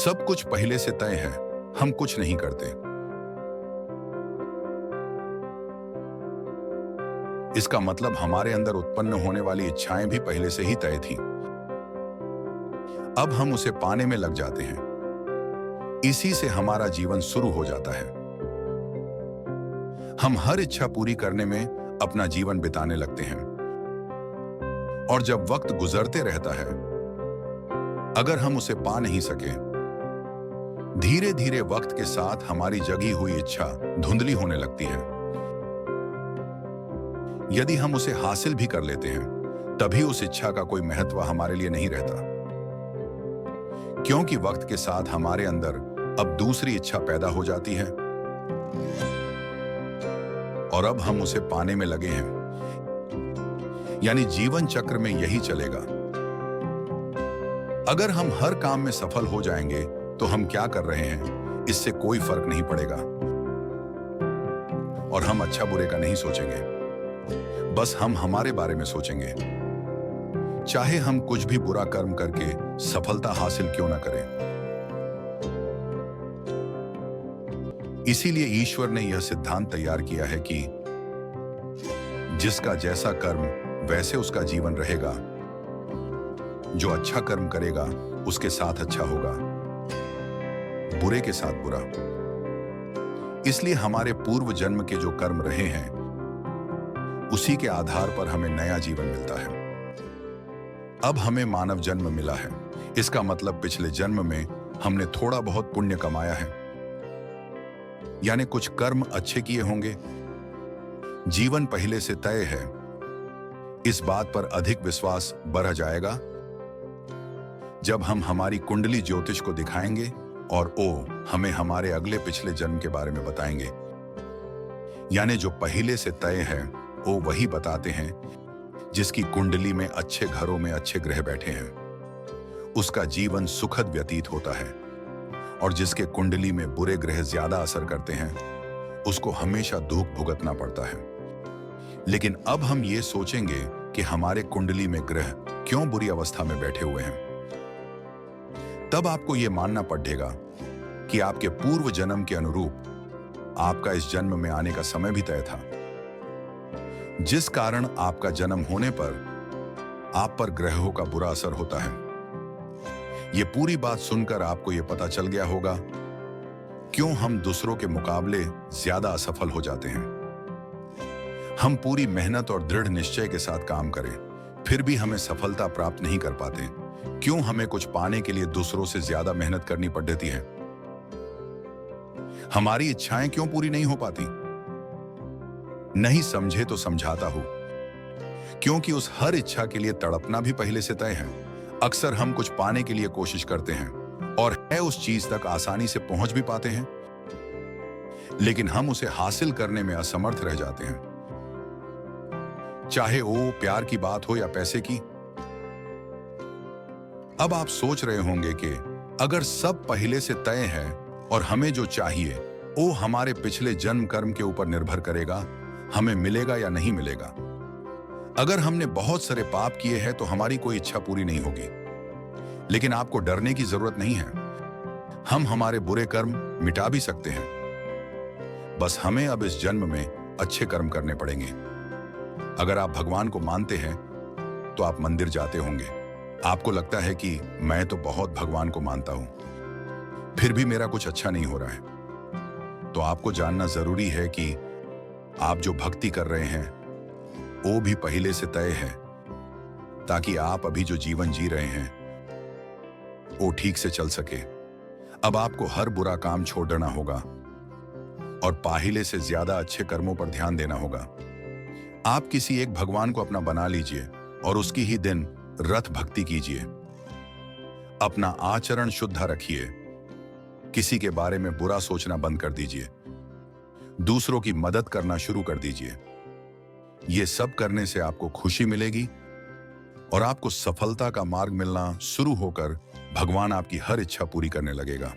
सब कुछ पहले से तय है, हम कुछ नहीं करते। इसका मतलब हमारे अंदर उत्पन्न होने वाली इच्छाएं भी पहले से ही तय थीं। अब हम उसे पाने में लग जाते हैं। इसी से हमारा जीवन शुरू हो जाता है। हम हर इच्छा पूरी करने में अपना जीवन बिताने लगते हैं। और जब वक्त गुजरते रहता है, अगर हम उसे पा नहीं सके, धीरे धीरे वक्त के साथ हमारी जगी हुई इच्छा धुंधली होने लगती है। यदि हम उसे हासिल भी कर लेते हैं, तभी उस इच्छा का कोई महत्व हमारे लिए नहीं रहता, क्योंकि वक्त के साथ हमारे अंदर अब दूसरी इच्छा पैदा हो जाती है और अब हम उसे पाने में लगे हैं। यानी जीवन चक्र में यही चलेगा। अगर हम हर काम में सफल हो जाएंगे तो हम क्या कर रहे हैं, इससे कोई फर्क नहीं पड़ेगा और हम अच्छा बुरे का नहीं सोचेंगे, बस हम हमारे बारे में सोचेंगे। चाहे हम कुछ भी बुरा कर्म करके सफलता हासिल क्यों ना करें। इसीलिए ईश्वर ने यह सिद्धांत तैयार किया है कि जिसका जैसा कर्म वैसे उसका जीवन रहेगा। जो अच्छा कर्म करेगा उसके साथ अच्छा होगा, बुरे के साथ बुरा। इसलिए हमारे पूर्व जन्म के जो कर्म रहे हैं, उसी के आधार पर हमें नया जीवन मिलता है। अब हमें मानव जन्म मिला है, इसका मतलब पिछले जन्म में हमने थोड़ा बहुत पुण्य कमाया है, यानी कुछ कर्म अच्छे किए होंगे। जीवन पहले से तय है, इस बात पर अधिक विश्वास बढ़ जाएगा जब हम हमारी कुंडली ज्योतिष को दिखाएंगे और वो हमें हमारे अगले पिछले जन्म के बारे में बताएंगे। यानी जो पहले से तय है वो वही बताते हैं जिसकी कुंडली में अच्छे घरों में अच्छे ग्रह बैठे हैं, उसका जीवन सुखद व्यतीत होता है। और जिसके कुंडली में बुरे ग्रह ज्यादा असर करते हैं, उसको हमेशा दुख भुगतना पड़ता है। लेकिन अब हम ये सोचेंगे कि हमारे कुंडली में ग्रह क्यों बुरी अवस्था में बैठे हुए हैं। तब आपको यह मानना पड़ेगा कि आपके पूर्व जन्म के अनुरूप आपका इस जन्म में आने का समय भी तय था, जिस कारण आपका जन्म होने पर आप पर ग्रहों का बुरा असर होता है। ये पूरी बात सुनकर आपको यह पता चल गया होगा क्यों हम दूसरों के मुकाबले ज्यादा असफल हो जाते हैं। हम पूरी मेहनत और दृढ़ निश्चय के साथ काम करें, फिर भी हमें सफलता प्राप्त नहीं कर पाते। क्यों हमें कुछ पाने के लिए दूसरों से ज्यादा मेहनत करनी पड़ती है। हमारी इच्छाएं क्यों पूरी नहीं हो पाती। नहीं समझे तो समझाता हूं, क्योंकि उस हर इच्छा के लिए तड़पना भी पहले से तय है। अक्सर हम कुछ पाने के लिए कोशिश करते हैं और है उस चीज तक आसानी से पहुंच भी पाते हैं, लेकिन हम उसे हासिल करने में असमर्थ रह जाते हैं। चाहे वो प्यार की बात हो या पैसे की। अब आप सोच रहे होंगे कि अगर सब पहले से तय है और हमें जो चाहिए वो हमारे पिछले जन्म कर्म के ऊपर निर्भर करेगा, हमें मिलेगा या नहीं मिलेगा। अगर हमने बहुत सारे पाप किए हैं तो हमारी कोई इच्छा पूरी नहीं होगी। लेकिन आपको डरने की जरूरत नहीं है, हम हमारे बुरे कर्म मिटा भी सकते हैं। बस हमें अब इस जन्म में अच्छे कर्म करने पड़ेंगे। अगर आप भगवान को मानते हैं तो आप मंदिर जाते होंगे। आपको लगता है कि मैं तो बहुत भगवान को मानता हूं, फिर भी मेरा कुछ अच्छा नहीं हो रहा है। तो आपको जानना जरूरी है कि आप जो भक्ति कर रहे हैं वो भी पहले से तय है, ताकि आप अभी जो जीवन जी रहे हैं वो ठीक से चल सके। अब आपको हर बुरा काम छोड़ देना होगा और पहले से ज्यादा अच्छे कर्मों पर ध्यान देना होगा। आप किसी एक भगवान को अपना बना लीजिए और उसकी ही दिन रथ भक्ति कीजिए। अपना आचरण शुद्ध रखिए। किसी के बारे में बुरा सोचना बंद कर दीजिए। दूसरों की मदद करना शुरू कर दीजिए। ये सब करने से आपको खुशी मिलेगी और आपको सफलता का मार्ग मिलना शुरू होकर भगवान आपकी हर इच्छा पूरी करने लगेगा।